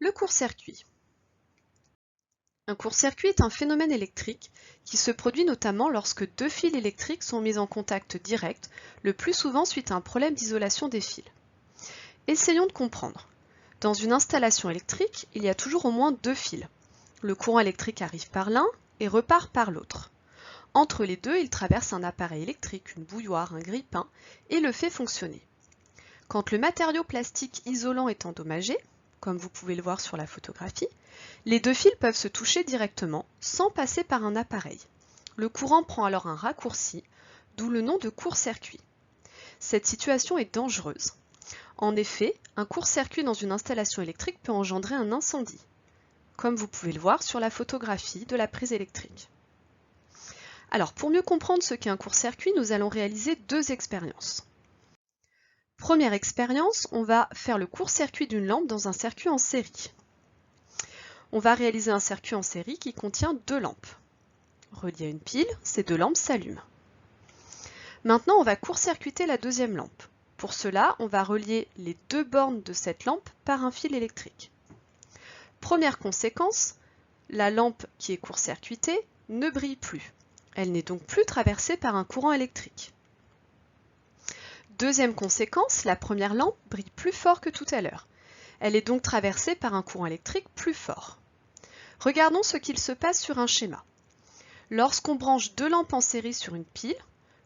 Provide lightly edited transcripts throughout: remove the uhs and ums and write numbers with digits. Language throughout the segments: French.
Le court-circuit. Un court-circuit est un phénomène électrique qui se produit notamment lorsque deux fils électriques sont mis en contact direct, le plus souvent suite à un problème d'isolation des fils. Essayons de comprendre. Dans une installation électrique, il y a toujours au moins deux fils. Le courant électrique arrive par l'un et repart par l'autre. Entre les deux, il traverse un appareil électrique, une bouilloire, un grille-pain, et le fait fonctionner. Quand le matériau plastique isolant est endommagé, comme vous pouvez le voir sur la photographie, les deux fils peuvent se toucher directement sans passer par un appareil. Le courant prend alors un raccourci, d'où le nom de court-circuit. Cette situation est dangereuse. En effet, un court-circuit dans une installation électrique peut engendrer un incendie, comme vous pouvez le voir sur la photographie de la prise électrique. Alors, pour mieux comprendre ce qu'est un court-circuit, nous allons réaliser deux expériences. Première expérience, on va faire le court-circuit d'une lampe dans un circuit en série. On va réaliser un circuit en série qui contient deux lampes. Reliées à une pile, ces deux lampes s'allument. Maintenant, on va court-circuiter la deuxième lampe. Pour cela, on va relier les deux bornes de cette lampe par un fil électrique. Première conséquence, la lampe qui est court-circuitée ne brille plus. Elle n'est donc plus traversée par un courant électrique. Deuxième conséquence, la première lampe brille plus fort que tout à l'heure. Elle est donc traversée par un courant électrique plus fort. Regardons ce qu'il se passe sur un schéma. Lorsqu'on branche deux lampes en série sur une pile,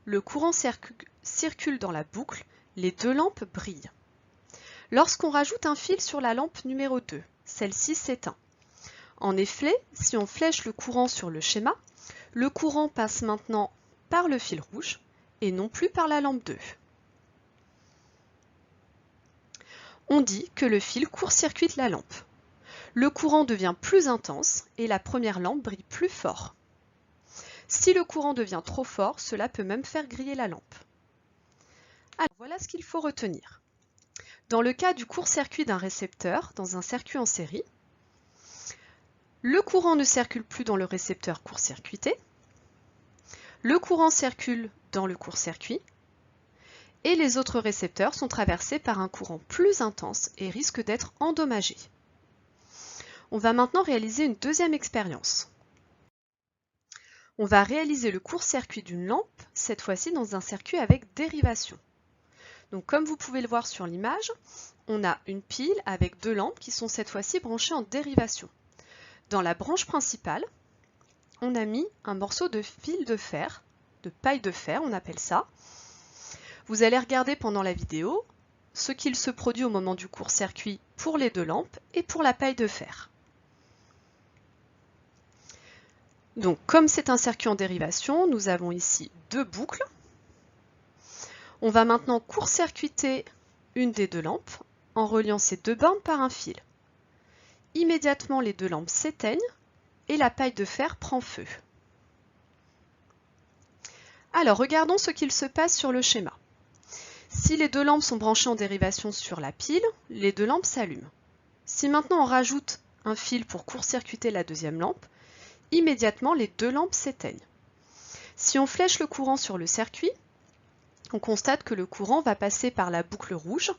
le courant circule dans la boucle, les deux lampes brillent. Lorsqu'on rajoute un fil sur la lampe numéro 2, celle-ci s'éteint. En effet, si on flèche le courant sur le schéma, le courant passe maintenant par le fil rouge et non plus par la lampe 2. On dit que le fil court-circuite la lampe. Le courant devient plus intense et la première lampe brille plus fort. Si le courant devient trop fort, cela peut même faire griller la lampe. Alors voilà ce qu'il faut retenir. Dans le cas du court-circuit d'un récepteur dans un circuit en série, le courant ne circule plus dans le récepteur court-circuité, le courant circule dans le court-circuit, et les autres récepteurs sont traversés par un courant plus intense et risquent d'être endommagés. On va maintenant réaliser une deuxième expérience. On va réaliser le court-circuit d'une lampe, cette fois-ci dans un circuit avec dérivation. Donc comme vous pouvez le voir sur l'image, on a une pile avec deux lampes qui sont cette fois-ci branchées en dérivation. Dans la branche principale, on a mis un morceau de fil de fer, de paille de fer on appelle ça. Vous allez regarder pendant la vidéo ce qu'il se produit au moment du court-circuit pour les deux lampes et pour la paille de fer. Donc comme c'est un circuit en dérivation, nous avons ici deux boucles. On va maintenant court-circuiter une des deux lampes en reliant ces deux bornes par un fil. Immédiatement, les deux lampes s'éteignent et la paille de fer prend feu. Alors, regardons ce qu'il se passe sur le schéma. Si les deux lampes sont branchées en dérivation sur la pile, les deux lampes s'allument. Si maintenant on rajoute un fil pour court-circuiter la deuxième lampe, immédiatement les deux lampes s'éteignent. Si on flèche le courant sur le circuit, on constate que le courant va passer par la boucle rouge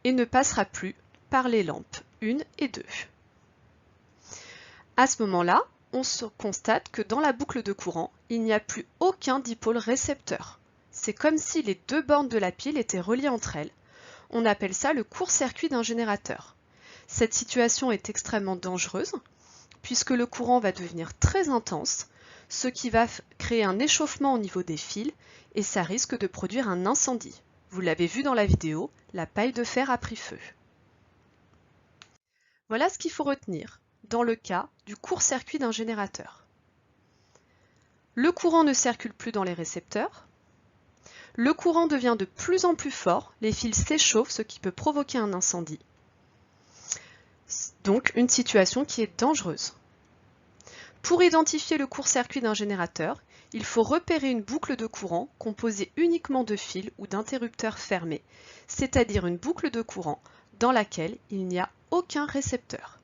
et ne passera plus par les lampes 1 et 2. À ce moment-là, on constate que dans la boucle de courant, il n'y a plus aucun dipôle récepteur. C'est comme si les deux bornes de la pile étaient reliées entre elles. On appelle ça le court-circuit d'un générateur. Cette situation est extrêmement dangereuse puisque le courant va devenir très intense, ce qui va créer un échauffement au niveau des fils et ça risque de produire un incendie. Vous l'avez vu dans la vidéo, la paille de fer a pris feu. Voilà ce qu'il faut retenir dans le cas du court-circuit d'un générateur. Le courant ne circule plus dans les récepteurs. Le courant devient de plus en plus fort, les fils s'échauffent, ce qui peut provoquer un incendie. Donc une situation qui est dangereuse. Pour identifier le court-circuit d'un générateur, il faut repérer une boucle de courant composée uniquement de fils ou d'interrupteurs fermés, c'est-à-dire une boucle de courant dans laquelle il n'y a aucun récepteur.